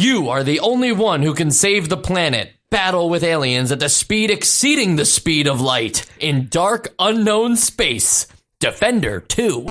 You are the only one who can save the planet. Battle with aliens at the speed exceeding the speed of light in dark, unknown space. Defender 2.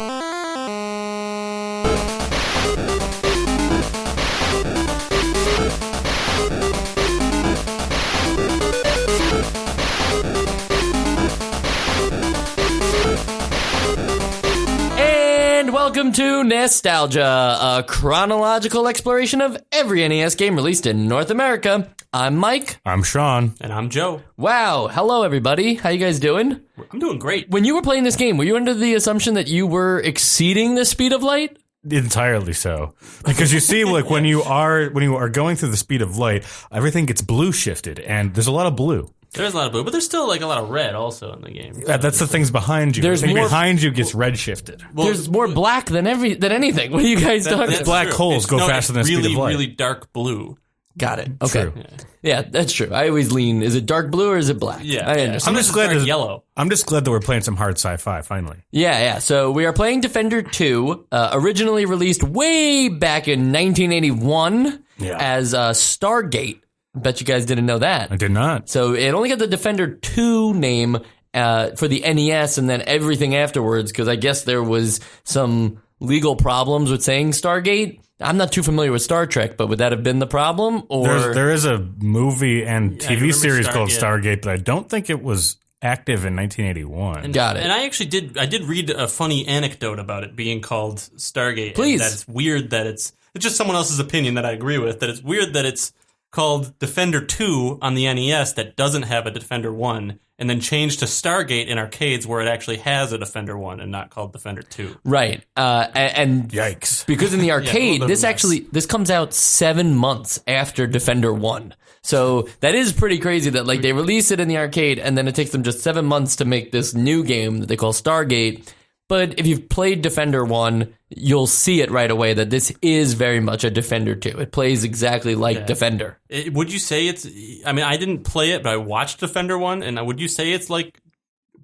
Welcome to Nostalgia, a chronological exploration of every NES game released in North America. I'm Mike. I'm Sean. And I'm Joe. Wow. Hello, everybody. How you guys doing? I'm doing great. When you were playing this game, were you under the assumption that you were exceeding the speed of light? Entirely so. Because you see, like, when you are going through the speed of light, everything gets blue shifted, and there's a lot of blue. There's a lot of blue, but there's still like a lot of red also in the game. So that's the things behind you. There's the thing more behind you gets red shifted. Well, there's more black than anything. What are you guys talking about? Black holes go faster than the speed of light. Really dark blue. Got it. Okay. True. Yeah, that's true. I always lean. Is it dark blue or is it black? Yeah. I understand. I'm just glad it's yellow. I'm just glad that we're playing some hard sci-fi finally. Yeah. So we are playing Defender 2, originally released way back in 1981 as Stargate. Bet you guys didn't know that. I did not. So it only got the Defender 2 name for the NES and then everything afterwards because I guess there was some legal problems with saying Stargate. I'm not too familiar with Star Trek, but would that have been the problem? Or there is a movie and TV series called Stargate, but I don't think it was active in 1981. Got it. And I actually did read a funny anecdote about it being called Stargate. Please. And that it's weird that it's just someone else's opinion that I agree with, that it's weird that it's called Defender 2 on the NES that doesn't have a Defender 1, and then changed to Stargate in arcades where it actually has a Defender 1 and not called Defender 2. Right. And Yikes. because in the arcade, yeah, this comes out 7 months after Defender 1. So that is pretty crazy that like they release it in the arcade and then it takes them just 7 months to make this new game that they call Stargate. But if you've played Defender 1, you'll see it right away that this is very much a Defender 2. It plays exactly like Defender. Would you say it's... I mean, I didn't play it, but I watched Defender 1, and would you say it's like...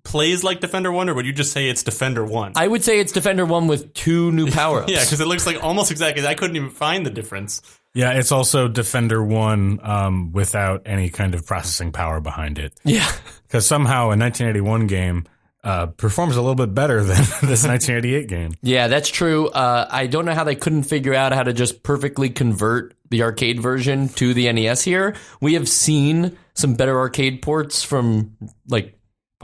plays like Defender 1, or would you just say it's Defender 1? I would say it's Defender 1 with 2 new power-ups. Yeah, because it looks like almost exactly... I couldn't even find the difference. Yeah, it's also Defender 1 without any kind of processing power behind it. Yeah. Because somehow a 1981 game... performs a little bit better than this 1988 game. Yeah, that's true. I don't know how they couldn't figure out how to just perfectly convert the arcade version to the NES here. We have seen some better arcade ports from like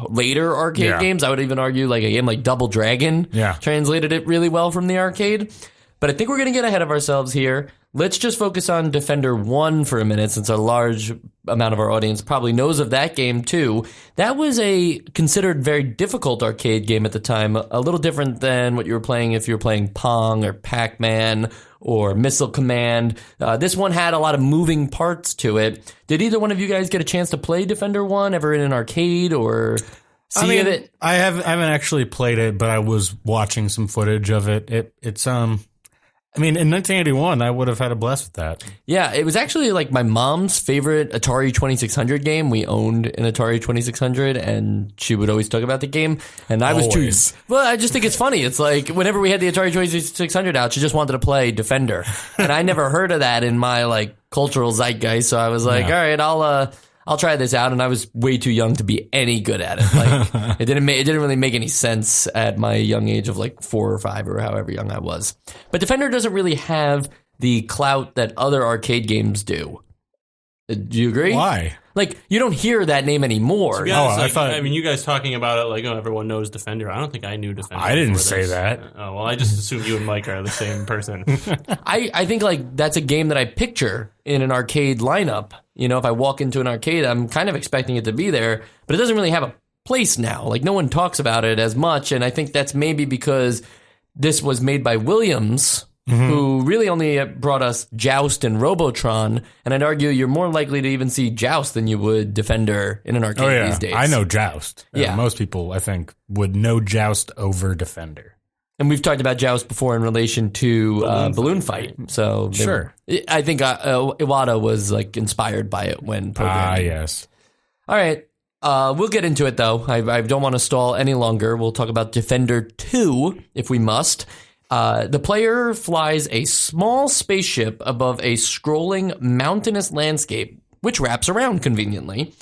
later arcade games. I would even argue like a game like Double Dragon translated it really well from the arcade. But I think we're going to get ahead of ourselves here. Let's just focus on Defender 1 for a minute, since a large amount of our audience probably knows of that game too. That was a considered very difficult arcade game at the time, a little different than what you were playing if you were playing Pong or Pac-Man or Missile Command. This one had a lot of moving parts to it. Did either one of you guys get a chance to play Defender 1 ever in an arcade or see it? I haven't actually played it, but I was watching some footage of it. It's I mean, in 1981, I would have had a blast with that. Yeah, it was actually like my mom's favorite Atari 2600 game. We owned an Atari 2600, and she would always talk about the game. And I was too... Well, I just think it's funny. It's like whenever we had the Atari 2600 out, she just wanted to play Defender. And I never heard of that in my like cultural zeitgeist. So I was like, all right, I'll try this out, and I was way too young to be any good at it. Like it didn't really make any sense at my young age of like 4 or 5 or however young I was. But Defender doesn't really have the clout that other arcade games do. Do you agree? Why? Like you don't hear that name anymore. To be honest, I mean, you guys talking about it like, oh, everyone knows Defender. I don't think I knew Defender. I didn't say that. Oh, well, I just assumed you and Mike are the same person. I think like that's a game that I picture in an arcade lineup. You know, if I walk into an arcade, I'm kind of expecting it to be there, but it doesn't really have a place now. Like no one talks about it as much, and I think that's maybe because this was made by Williams, who really only brought us Joust and Robotron, and I'd argue you're more likely to even see Joust than you would Defender in an arcade these days. I know Joust. Yeah. Most people, I think, would know Joust over Defender. And we've talked about Joust before in relation to Balloon Fight. So sure. I think Iwata was like inspired by it when programming. Yes. All right. We'll get into it, though. I don't want to stall any longer. We'll talk about Defender 2, if we must. The player flies a small spaceship above a scrolling mountainous landscape, which wraps around conveniently.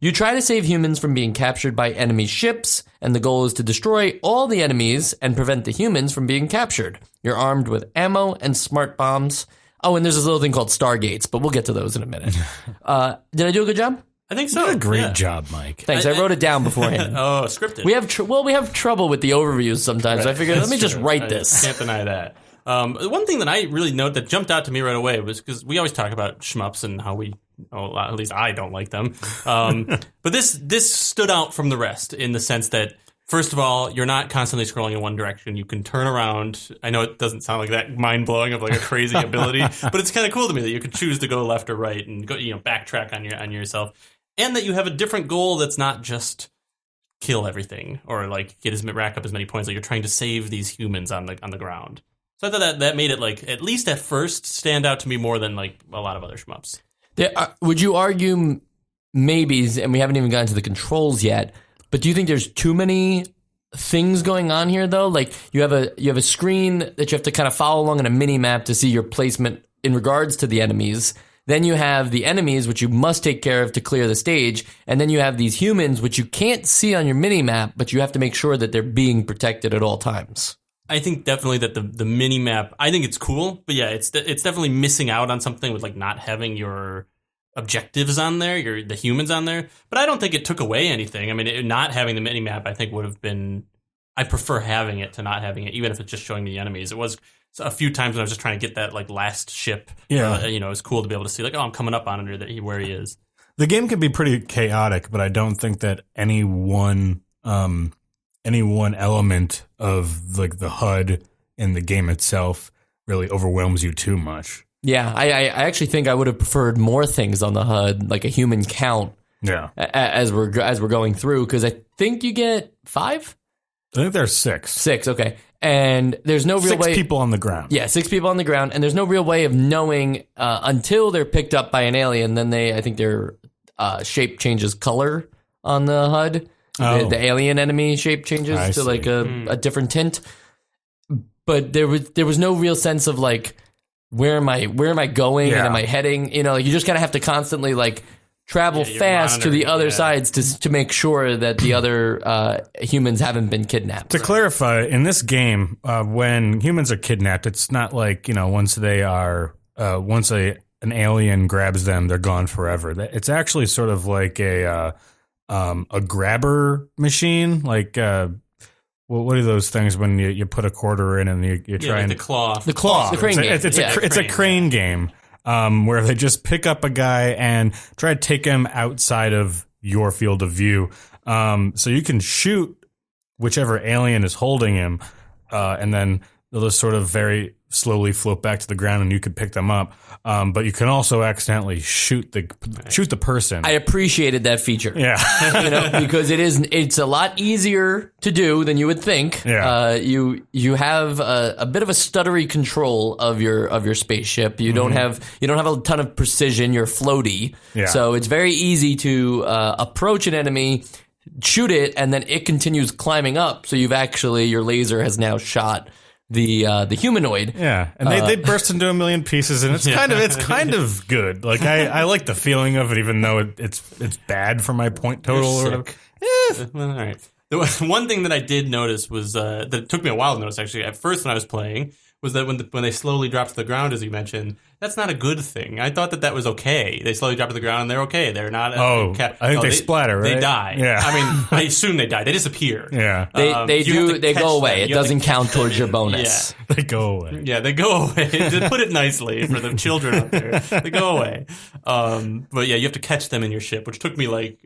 You try to save humans from being captured by enemy ships, and the goal is to destroy all the enemies and prevent the humans from being captured. You're armed with ammo and smart bombs. Oh, and there's this little thing called Stargates, but we'll get to those in a minute. Did I do a good job? I think so. You did a great job, Mike. Thanks. I wrote it down beforehand. Oh, scripted. We have trouble with the overviews sometimes. So I figured, let me just write this. I can't deny that. One thing that I really note that jumped out to me right away was because we always talk about shmups and how at least I don't like them. But this stood out from the rest in the sense that, first of all, you're not constantly scrolling in one direction. You can turn around. I know it doesn't sound like that mind-blowing of like a crazy ability, but it's kind of cool to me that you can choose to go left or right and go, backtrack on yourself. And that you have a different goal that's not just kill everything or like rack up as many points. Like you're trying to save these humans on the ground. So I thought that made it like at least at first stand out to me more than like a lot of other shmups. Would you argue maybe, and we haven't even gotten to the controls yet, but do you think there's too many things going on here though? Like you have a screen that you have to kind of follow along in a mini map to see your placement in regards to the enemies. Then you have the enemies, which you must take care of to clear the stage. And then you have these humans, which you can't see on your mini-map, but you have to make sure that they're being protected at all times. I think definitely that the mini-map, I think it's cool. But yeah, it's definitely missing out on something with like not having your objectives on there, the humans on there. But I don't think it took away anything. I mean, not having the mini-map, I think would have been... I prefer having it to not having it, even if it's just showing me the enemies. It was... So a few times when I was just trying to get that like last ship, it was cool to be able to see like, oh, I'm coming up on it where he is. The game can be pretty chaotic, but I don't think that any one element of like the HUD in the game itself really overwhelms you too much. Yeah, I actually think I would have preferred more things on the HUD, like a human count. Yeah, as we're going through, because I think you get 5. I think there's 6. 6, okay. And there's no real way... 6 people on the ground. Yeah, 6 people on the ground. And there's no real way of knowing until they're picked up by an alien. Then I think their shape changes color on the HUD. Oh. The alien enemy shape changes to like a different tint. But there was no real sense of like, where am I going and am I heading? Like you just kind of have to constantly like... travel fast to the other sides to make sure that the other humans haven't been kidnapped. To clarify, in this game, when humans are kidnapped, it's not like, once they are, once an alien grabs them, they're gone forever. It's actually sort of like a grabber machine, like what are those things when you put a quarter in and you try and the claw, the crane game. It's a crane game. Where they just pick up a guy and try to take him outside of your field of view. So you can shoot whichever alien is holding him, and then they'll just sort of very slowly float back to the ground and you can pick them up. But you can also accidentally shoot the person. I appreciated that feature. Yeah. Because it's a lot easier to do than you would think. Yeah. You have a bit of a stuttery control of your spaceship. You don't have a ton of precision. You're floaty. Yeah. So it's very easy to approach an enemy, shoot it, and then it continues climbing up. So your laser has now shot the humanoid. Yeah, and they burst into a million pieces, and it's kind of good. Like I like the feeling of it, even though it's bad for my point total or whatever. Well, all right. The one thing that I did notice was that it took me a while to notice actually. At first, when I was playing, was that when they slowly drop to the ground, as you mentioned, that's not a good thing. I thought that was okay. They slowly drop to the ground and they're okay. They're not. I think they splatter. Right? They die. Yeah. I mean, I assume they die. They disappear. Yeah. They go away. It doesn't count towards your bonus. Yeah. They go away. Yeah, they go away. To put it nicely for the children out there, they go away. But yeah, you have to catch them in your ship, which took me like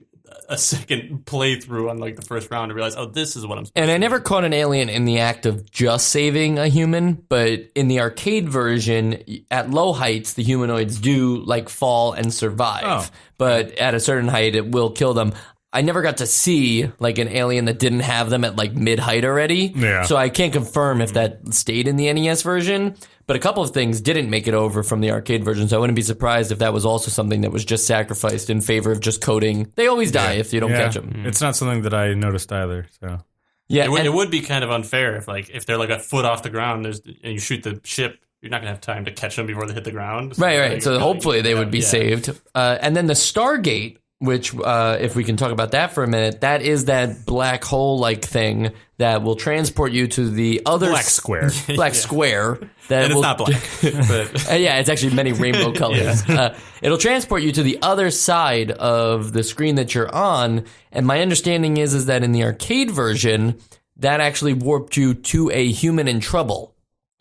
a second playthrough on like the first round to realize, this is what I'm supposed to do. And I never caught an alien in the act of just saving a human, but in the arcade version, at low heights, the humanoids do like fall and survive. Oh. But at a certain height, it will kill them. I never got to see like an alien that didn't have them at like mid height already. Yeah. So I can't confirm if that stayed in the NES version. But a couple of things didn't make it over from the arcade version, so I wouldn't be surprised if that was also something that was just sacrificed in favor of just coding. They always die if you don't catch them. It's not something that I noticed either. So Yeah, it would be kind of unfair if they're like a foot off the ground, and you shoot the ship. You're not going to have time to catch them before they hit the ground. Right. So hopefully they would be saved. And then the Stargate, which, if we can talk about that for a minute, that is that black hole-like thing that will transport you to the other... Black square. Black square. That and it's not black. But. Yeah, it's actually many rainbow colors. It'll transport you to the other side of the screen that you're on. And my understanding is that in the arcade version, that actually warped you to a human in trouble.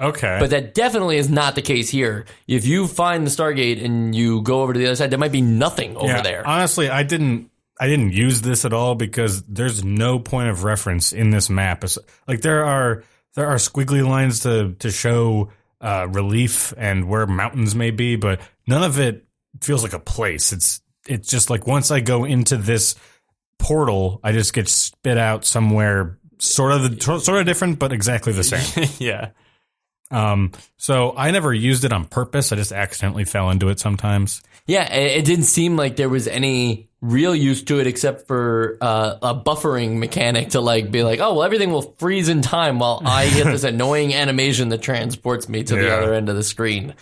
Okay. But that definitely is not the case here. If you find the Stargate and you go over to the other side, there might be nothing over there. Honestly, I didn't use this at all because there's no point of reference in this map. Like there are squiggly lines to show relief and where mountains may be, but none of it feels like a place. It's just like once I go into this portal, I just get spit out somewhere sort of different, but exactly the same. Yeah. So I never used it on purpose. I just accidentally fell into it sometimes. Yeah, it didn't seem like there was any real use to it except for a buffering mechanic to be like, oh, well, everything will freeze in time while I get this annoying animation that transports me to the other end of the screen.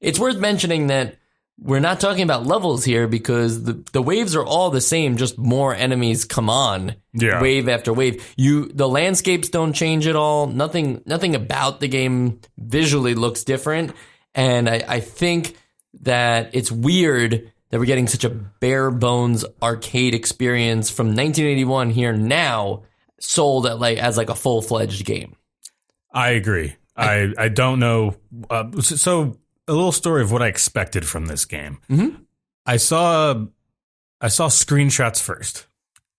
It's worth mentioning that we're not talking about levels here because the waves are all the same, just more enemies come on wave after wave. The landscapes don't change at all. Nothing about the game visually looks different. And I think that it's weird that we're getting such a bare bones arcade experience from 1981 here now sold as a full-fledged game. I agree. I don't know. So a little story of what I expected from this game. Mm-hmm. I saw screenshots first,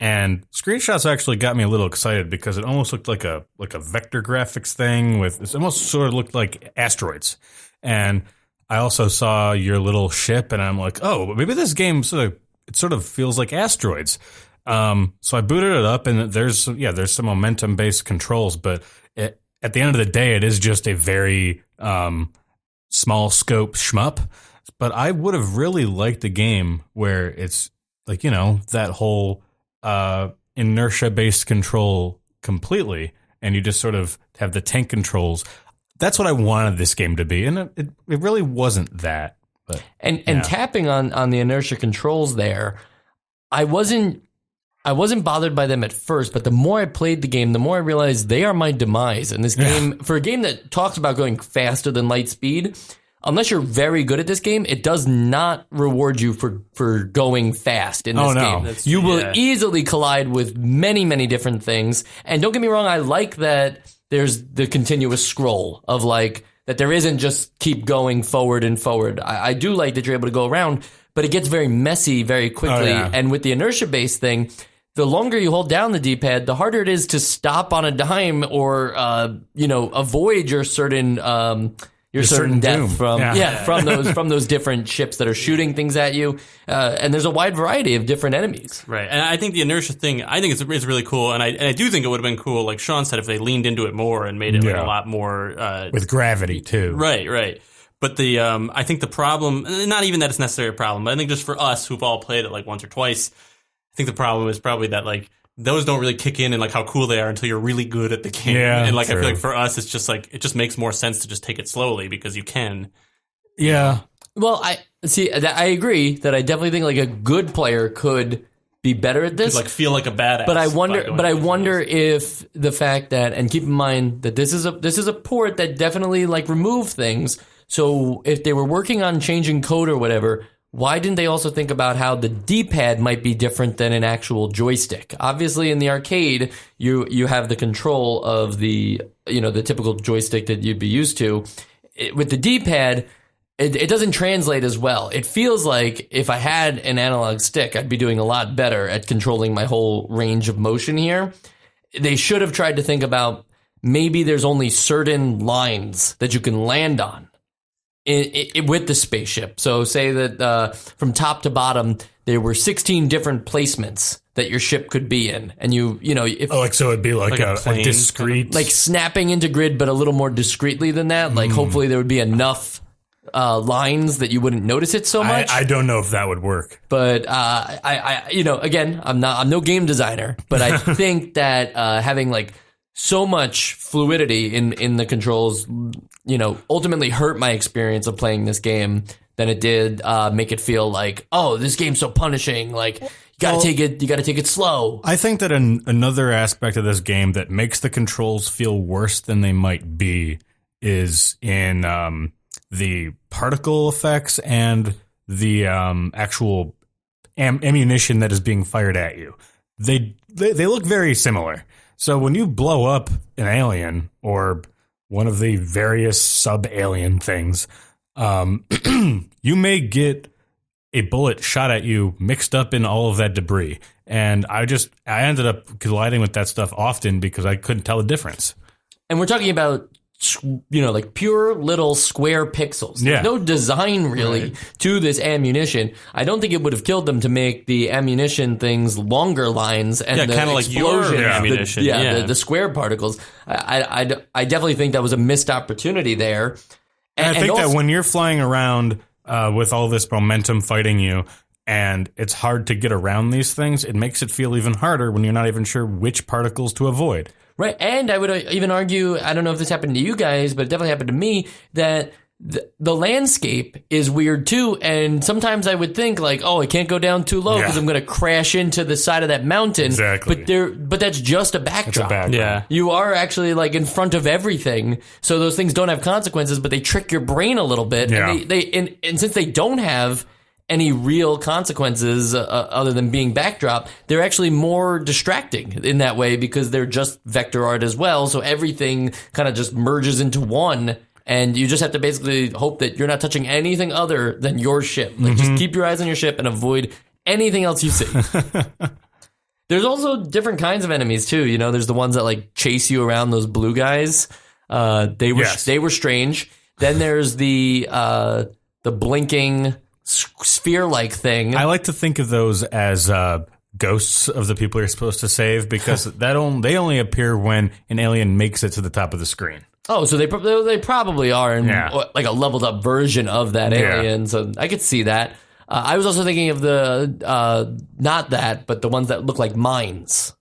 and screenshots actually got me a little excited because it almost looked like a vector graphics thing it almost sort of looked like asteroids. And I also saw your little ship, and I'm like, oh, maybe this game sort of feels like asteroids. So I booted it up, and there's some momentum based controls, but at the end of the day, it is just a very small scope shmup. But I would have really liked a game where it's that whole inertia based control completely, and you just sort of have the tank controls. That's what I wanted this game to be, and it really wasn't that. But and tapping on the inertia controls there, I wasn't bothered by them at first, but the more I played the game, the more I realized they are my demise. And this game, for a game that talks about going faster than light speed, unless you're very good at this game, it does not reward you for going fast in this game. You will easily collide with many, many different things. And don't get me wrong, I like that there's the continuous scroll of that there isn't just keep going forward and forward. I do like that you're able to go around, but it gets very messy very quickly. And with the inertia-based thing, the longer you hold down the D-pad, the harder it is to stop on a dime or, avoid your certain death from those different ships that are shooting things at you. And there's a wide variety of different enemies. Right. And I think the inertia thing, it's really cool. And I do think it would have been cool, like Sean said, if they leaned into it more and made it a lot more... with gravity, too. Right. But I think the problem, not even that it's necessarily a problem, but I think just for us who've all played it once or twice, I think the problem is probably that those don't really kick in and how cool they are until you're really good at the game. Yeah, and I feel like for us, it's just it just makes more sense to just take it slowly because you can. Yeah. Well, I agree that I definitely think a good player could be better at this. Feel like a badass. But I wonder if the fact that, and keep in mind that this is a port that definitely removed things. So if they were working on changing code or whatever, why didn't they also think about how the D-pad might be different than an actual joystick? Obviously, in the arcade, you have the control of the typical joystick that you'd be used to. With the D-pad, it doesn't translate as well. It feels like if I had an analog stick, I'd be doing a lot better at controlling my whole range of motion here. They should have tried to think about maybe there's only certain lines that you can land on with the spaceship. So say that from top to bottom, there were 16 different placements that your ship could be in. And so it'd be a discrete... snapping into grid, but a little more discreetly than that. Hopefully there would be enough lines that you wouldn't notice it so much. I don't know if that would work. But again, I'm no game designer, but I think that having so much fluidity in the controls, ultimately hurt my experience of playing this game than it did make it feel like, oh, this game's so punishing. Like, you got to take it slow. I think that another aspect of this game that makes the controls feel worse than they might be is in the particle effects and the actual ammunition that is being fired at you. They look very similar. So when you blow up an alien or one of the various sub-alien things, you may get a bullet shot at you mixed up in all of that debris. And I ended up colliding with that stuff often because I couldn't tell the difference. And we're talking about, like pure little square pixels. Yeah. There's no design really to this ammunition. I don't think it would have killed them to make the ammunition things longer lines and the kind of like your ammunition. The square particles. I definitely think that was a missed opportunity there. And I think that when you're flying around with all this momentum fighting you, and it's hard to get around these things, it makes it feel even harder when you're not even sure which particles to avoid. Right, and I would even argue, I don't know if this happened to you guys, but it definitely happened to me, that the landscape is weird too, and sometimes I would think like, oh, I can't go down too low because I'm going to crash into the side of that mountain. Exactly. But that's just a backdrop. Yeah. You are actually like in front of everything, so those things don't have consequences, but they trick your brain a little bit. Yeah. And since they don't have any real consequences other than being backdrop, they're actually more distracting in that way because they're just vector art as well. So everything kind of just merges into one, and you just have to basically hope that you're not touching anything other than your ship. Like just keep your eyes on your ship and avoid anything else you see. There's also different kinds of enemies too. There's the ones that like chase you around, those blue guys. They were strange. Then there's the blinking sphere-like thing. I like to think of those as ghosts of the people you're supposed to save because they only appear when an alien makes it to the top of the screen. Oh, so they probably are in like a leveled up version of that alien. So I could see that. I was also thinking of the not that, but the ones that look like mines.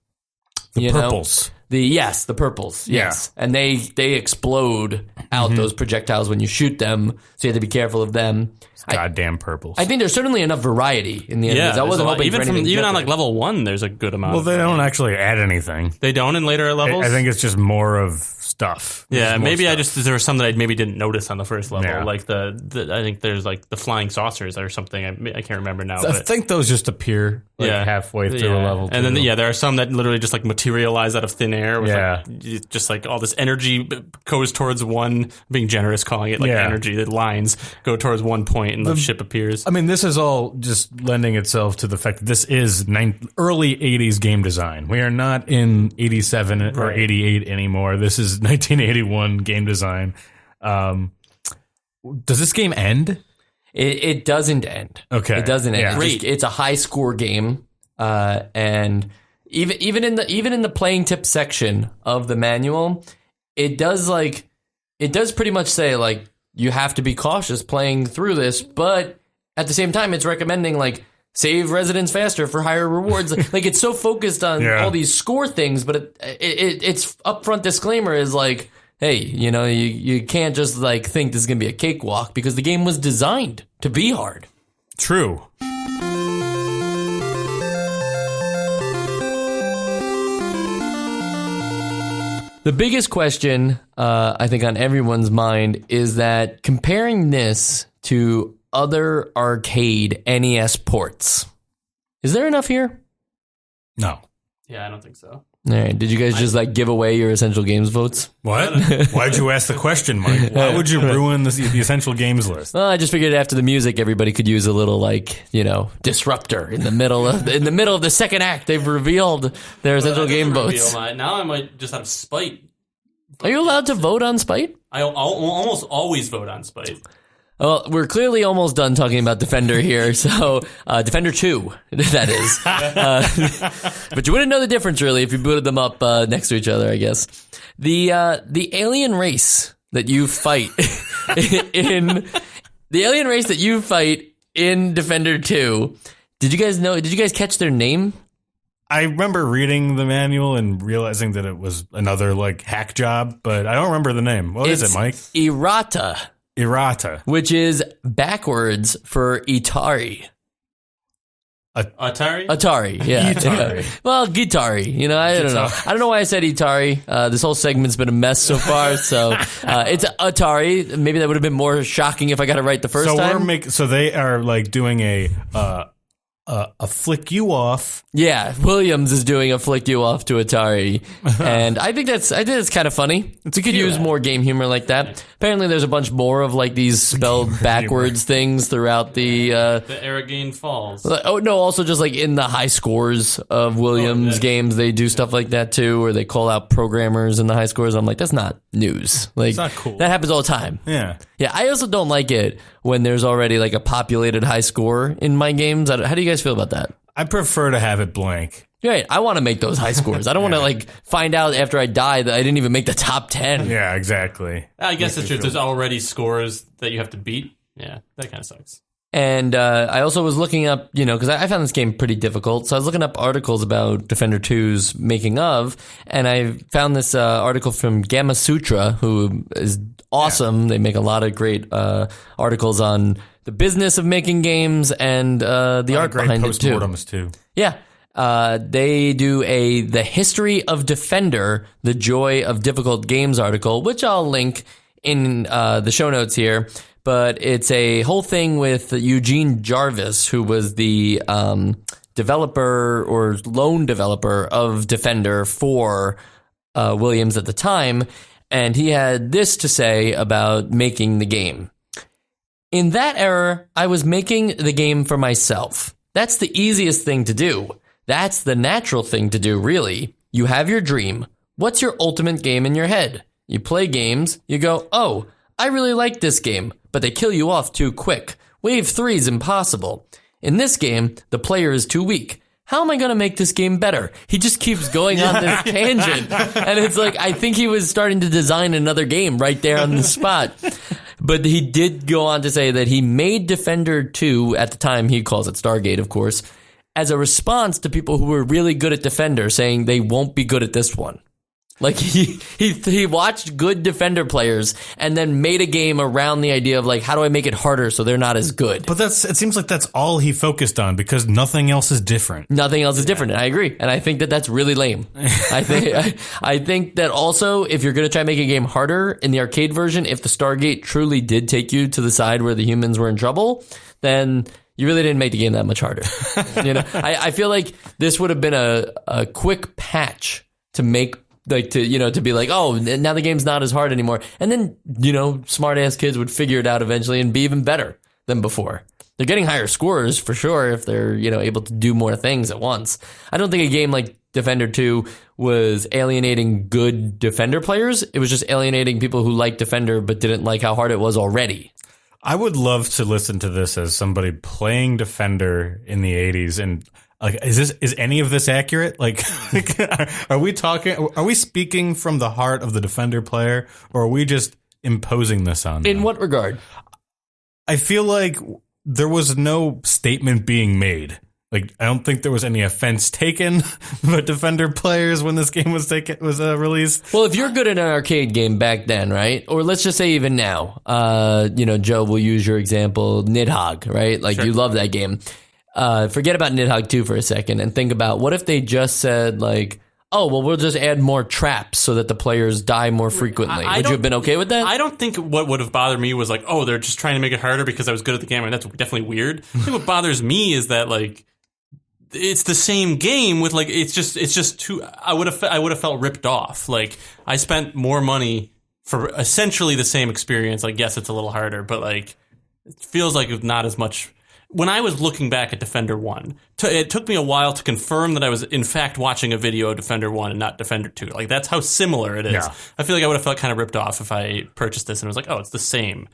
The purples. The purples. Yes, and they explode out those projectiles when you shoot them. So you have to be careful of them. Goddamn purples. I think there's certainly enough variety in the enemies. I wasn't hoping for anything even on different. like level 1, there's a good amount. Well, they don't actually add anything. They don't in later levels. I think it's just more of stuff. Yeah, maybe there were some that I maybe didn't notice on the first level. Yeah. Like I think there's like the flying saucers or something. I can't remember now. I think those just appear halfway through a level. And then there are some that literally just like materialize out of thin air. With like, just like all this energy goes towards one. Being generous, calling it like energy. The lines go towards one point and the ship appears. I mean, this is all just lending itself to the fact that this is early 80s game design. We are not in 87 or 88 anymore. This is 1981 game design. Does this game end? It doesn't end. Okay. It doesn't end. Yeah. It's a high score game. And even in the playing tip section of the manual, it does pretty much say like you have to be cautious playing through this, but at the same time, it's recommending like save residents faster for higher rewards. Like it's so focused on all these score things, but its upfront disclaimer is like, hey, you can't just like think this is gonna be a cakewalk because the game was designed to be hard. True. The biggest question, I think, on everyone's mind is that comparing this to other arcade NES ports, is there enough here? No. Yeah, I don't think so. All right. Did you guys just like give away your Essential Games votes? What? Why'd you ask the question, Mike? Why would you ruin the Essential Games list? Well, I just figured after the music, everybody could use a little like disruptor in the middle of the second act. They've revealed their Essential Game votes. Now I might just have spite. Are you allowed to vote on spite? I'll almost always vote on spite. Well, we're clearly almost done talking about Defender here, so Defender 2, that is. But you wouldn't know the difference, really, if you booted them up next to each other, I guess. The alien race that you fight in Defender 2, did you guys catch their name? I remember reading the manual and realizing that it was another like hack job, but I don't remember the name. What is it, Mike? Errata. Errata. Which is backwards for Atari. Atari? Atari, yeah. Atari. Yeah. Well, Guitari. You know, I don't know. I don't know why I said Atari. This whole segment's been a mess so far. So it's Atari. Maybe that would have been more shocking if I got it right the first time. So they are like doing a flick you off. Yeah, Williams is doing a flick you off to Atari, and I think that's kind of funny. We could use more game humor like that. Apparently, there's a bunch more of like these spelled backwards things throughout the Aragane Falls. Oh no! Also, just like in the high scores of Williams games, they do stuff like that too, or they call out programmers in the high scores. I'm like, that's not news. Like, it's not cool. That happens all the time. Yeah. Yeah, I also don't like it when there's already like a populated high score in my games. How do you guys feel about that? I prefer to have it blank. Right. I want to make those high scores. I don't want to like find out after I die that I didn't even make the top 10. Yeah, exactly. I guess it's just there's already scores that you have to beat. Yeah, that kind of sucks. And I also was looking up, because I found this game pretty difficult. So I was looking up articles about Defender 2's making of, and I found this article from Gamma Sutra, who is awesome. Yeah. They make a lot of great articles on the business of making games and the art behind it too. Postmortems too. Yeah. They do the History of Defender, the Joy of Difficult Games article, which I'll link in the show notes here. But it's a whole thing with Eugene Jarvis, who was the developer or lone developer of Defender for Williams at the time. And he had this to say about making the game. In that era, I was making the game for myself. That's the easiest thing to do. That's the natural thing to do, really. You have your dream. What's your ultimate game in your head? You play games, you go, oh, I really like this game, but they kill you off too quick. Wave 3 is impossible. In this game, the player is too weak. How am I going to make this game better? He just keeps going on this tangent. And it's like, I think he was starting to design another game right there on the spot. But he did go on to say that he made Defender 2, at the time he calls it Stargate, of course, as a response to people who were really good at Defender, saying they won't be good at this one. Like he watched good Defender players and then made a game around the idea of like, how do I make it harder so they're not as good? But it seems like that's all he focused on because nothing else is different. Nothing else is different. And I agree. And I think that that's really lame. I think that also if you're going to try and make a game harder in the arcade version, if the Stargate truly did take you to the side where the humans were in trouble, then you really didn't make the game that much harder. I feel like this would have been a quick patch to make to be like, oh, now the game's not as hard anymore. And then, smart ass kids would figure it out eventually and be even better than before. They're getting higher scores for sure if they're, able to do more things at once. I don't think a game like Defender 2 was alienating good Defender players. It was just alienating people who liked Defender but didn't like how hard it was already. I would love to listen to this as somebody playing Defender in the 80s and like, is any of this accurate? Like, are we speaking from the heart of the Defender player, or are we just imposing this on them? In what regard? I feel like there was no statement being made. Like, I don't think there was any offense taken by Defender players when this game was released. Well, if you're good at an arcade game back then, right? Or let's just say even now, Joe, we'll use your example, Nidhogg, right? Like, you love that game. Forget about Nidhogg 2 for a second and think about what if they just said like, oh, well, we'll just add more traps so that the players die more frequently. Would you have been okay with that? I don't think what would have bothered me was like, oh, they're just trying to make it harder because I was good at the game, and that's definitely weird. I think what bothers me is that like it's the same game with like it's just too. I would have felt ripped off. Like I spent more money for essentially the same experience. Like yes, it's a little harder, but like it feels like not as much. When I was looking back at Defender 1, it took me a while to confirm that I was, in fact, watching a video of Defender 1 and not Defender 2. Like, that's how similar it is. Yeah. I feel like I would have felt kind of ripped off if I purchased this and was like, oh, it's the same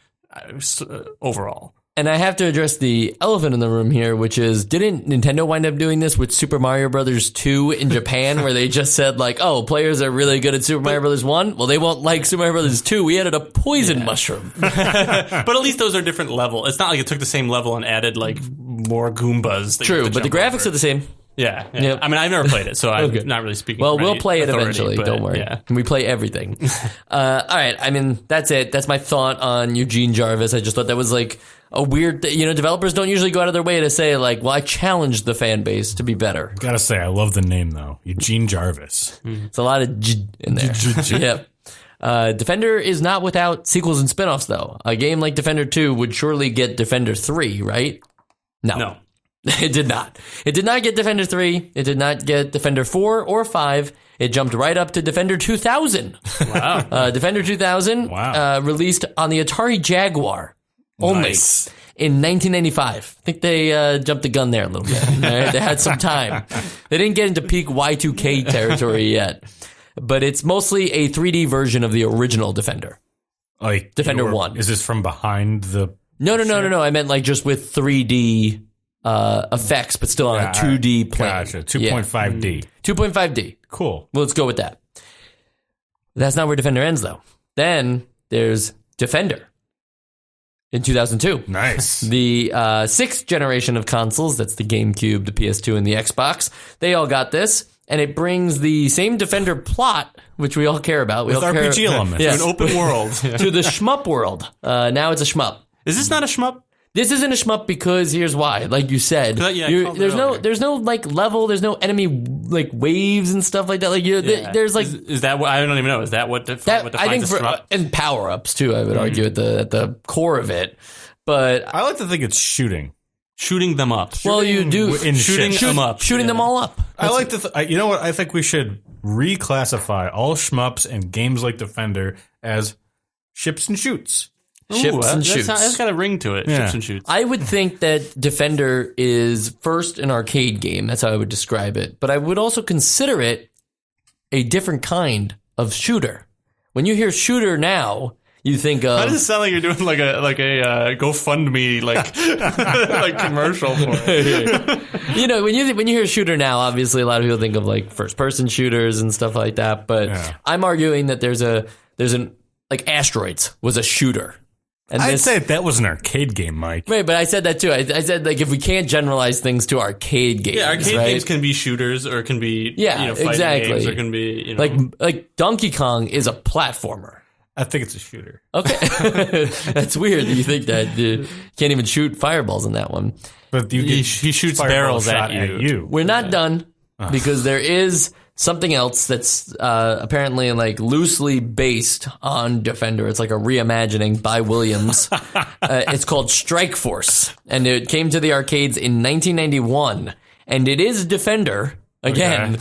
overall. And I have to address the elephant in the room here, which is, didn't Nintendo wind up doing this with Super Mario Brothers 2 in Japan, where they just said, like, oh, players are really good at Super Mario Brothers 1? Well, they won't like Super Mario Brothers 2. We added a poison mushroom. But at least those are different level. It's not like it took the same level and added, like, more Goombas. True, but the graphics are the same. Yeah. Yep. I mean, I've never played it, so I'm not really speaking. Well, from we'll any play it authority, eventually. but, Don't worry. Yeah. We play everything. All right. I mean, that's it. That's my thought on Eugene Jarvis. I just thought that was like a weird. Developers don't usually go out of their way to say like, "Well, I challenged the fan base to be better." Gotta say, I love the name though, Eugene Jarvis. It's a lot of in there. Yep. Defender is not without sequels and spinoffs, though. A game like Defender 2 would surely get Defender 3, right? No. It did not. It did not get Defender 3. It did not get Defender 4 or 5. It jumped right up to Defender 2000. Wow. Defender 2000 released on the Atari Jaguar only in 1995. I think they jumped the gun there a little bit. Right? They had some time. They didn't get into peak Y2K territory yet. But it's mostly a 3D version of the original Defender. Like Defender 1. Is this from behind the... No. I meant like just with 3D effects, but still on a 2D plane. Gotcha. 2.5D. 2.5D. Cool. Well, let's go with that. That's not where Defender ends, though. Then there's Defender in 2002. Nice. The sixth generation of consoles, that's the GameCube, the PS2, and the Xbox, they all got this. And it brings the same Defender plot, which we all care about. With RPG elements. Yes. To an open world. To the shmup world. Now it's a shmup. Is this not a shmup? This isn't a shmup because here's why. Like you said, there's no like level, there's no enemy like waves and stuff like that. Like there's like is that what I don't even know? Is that what defines I think a shmup? And power ups too. I would argue at the core of it. But I like to think it's shooting. Shooting them up. Well, you do shooting them up. Shooting them all up. I like to. You know what? I think we should reclassify all shmups and games like Defender as ships and shoots. Ships and shoots. That's got a ring to it. Yeah. Ships and shoots. I would think that Defender is first an arcade game. That's how I would describe it. But I would also consider it a different kind of shooter. When you hear shooter now, you think of... Why does it sound like you're doing like a GoFundMe like commercial for it? You know, when you hear shooter now, obviously a lot of people think of like first person shooters and stuff like that. But I'm arguing that there's an like Asteroids was a shooter. And I'd say that was an arcade game, Mike. Right, but I said that too. I said like if we can't generalize things to arcade games, arcade right? games can be shooters or can be fighting exactly. games or can be like Donkey Kong is a platformer. I think it's a shooter. Okay, that's weird. You think that you can't even shoot fireballs in that one? But he shoots barrels at you. We're not done because there is something else that's apparently like loosely based on Defender. It's like a reimagining by Williams. It's called Strike Force, and it came to the arcades in 1991. And it is Defender again,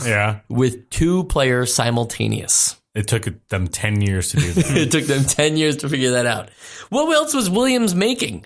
with 2-player simultaneous. It took them 10 years to do that. It took them 10 years to figure that out. What else was Williams making?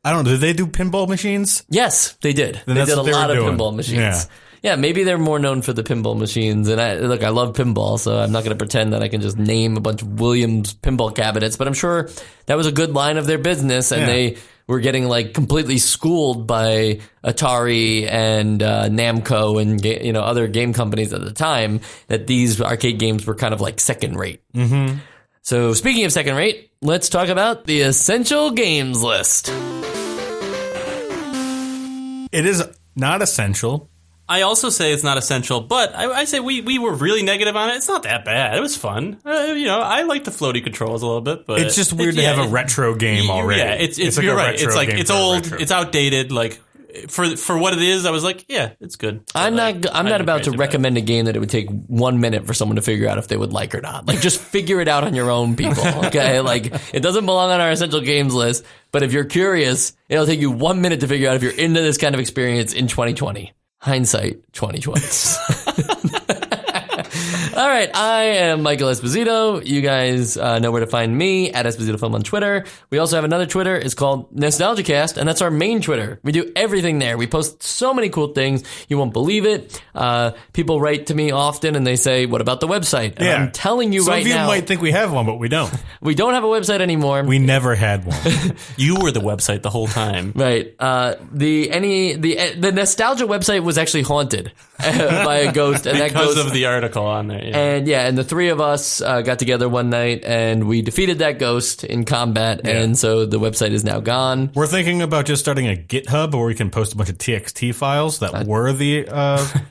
I don't know. Did they do pinball machines? Yes, they did. They did a lot of pinball machines. Yeah, maybe they're more known for the pinball machines. And I love pinball, so I'm not going to pretend that I can just name a bunch of Williams pinball cabinets. But I'm sure that was a good line of their business, and they were getting like completely schooled by Atari and Namco and other game companies at the time that these arcade games were kind of like second rate. Mm-hmm. So speaking of second rate, let's talk about the essential games list. It is not essential. I also say it's not essential, but I say we were really negative on it. It's not that bad. It was fun. I like the floaty controls a little bit, but it's just weird to have a retro game already. Yeah, it's like you're right. It's like it's old. It's outdated. Like for what it is, I was like, yeah, it's good. I'm not about to recommend a game that it would take 1 minute for someone to figure out if they would like or not. Like, just figure it out on your own, people. Okay, like it doesn't belong on our essential games list. But if you're curious, it'll take you 1 minute to figure out if you're into this kind of experience in 2020. Hindsight 2020. All right, I am Michael Esposito. You guys know where to find me, at Esposito Film on Twitter. We also have another Twitter. It's called NostalgiaCast, and that's our main Twitter. We do everything there. We post so many cool things. You won't believe it. People write to me often, and they say, what about the website? And I'm telling you right now. Some of you might think we have one, but we don't. We don't have a website anymore. We never had one. You were the website the whole time. Right. The nostalgia website was actually haunted by a ghost, and because of the article on there. And and the three of us got together one night and we defeated that ghost in combat. Yeah. And so the website is now gone. We're thinking about just starting a GitHub where we can post a bunch of TXT files that were the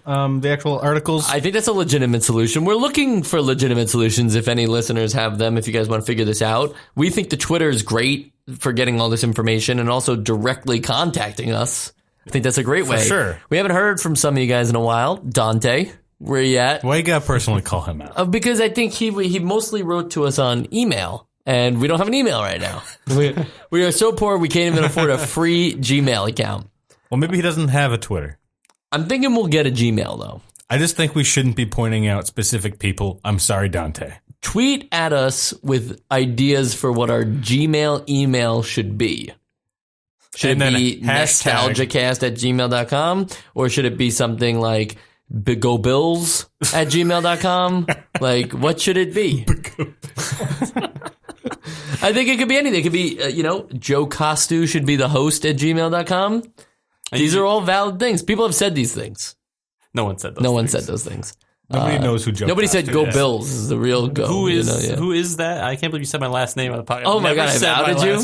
actual articles. I think that's a legitimate solution. We're looking for legitimate solutions if any listeners have them, if you guys want to figure this out. We think the Twitter is great for getting all this information and also directly contacting us. I think that's a great way. For sure. We haven't heard from some of you guys in a while. Dante, where you at? Why you gotta personally call him out? Because I think he mostly wrote to us on email, and we don't have an email right now. We are so poor we can't even afford a free Gmail account. Well, maybe he doesn't have a Twitter. I'm thinking we'll get a Gmail, though. I just think we shouldn't be pointing out specific people. I'm sorry, Dante. Tweet at us with ideas for what our Gmail email should be. Should it be nostalgicast@gmail.com? Or should it be something like gobills@gmail.com? Like, what should it be? I think it could be anything. It could be, Joe Costu should be the host at gmail.com. These are all valid things. People have said these things. No one said those No things. one said those things. Nobody knows who Joe Nobody Costa said Go is. Bills. This is the real Go. Who is that? I can't believe you said my last name on the podcast. Oh my God, I've outed you?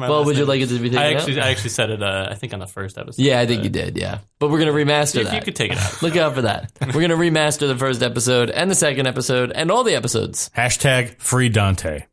Well, would you like it to be taken I out? actually said it, I think on the first episode. Yeah, I think you did, yeah. But we're going to remaster that. You could take it out. Look out for that. We're going to remaster the first episode and the second episode and all the episodes. #free Dante.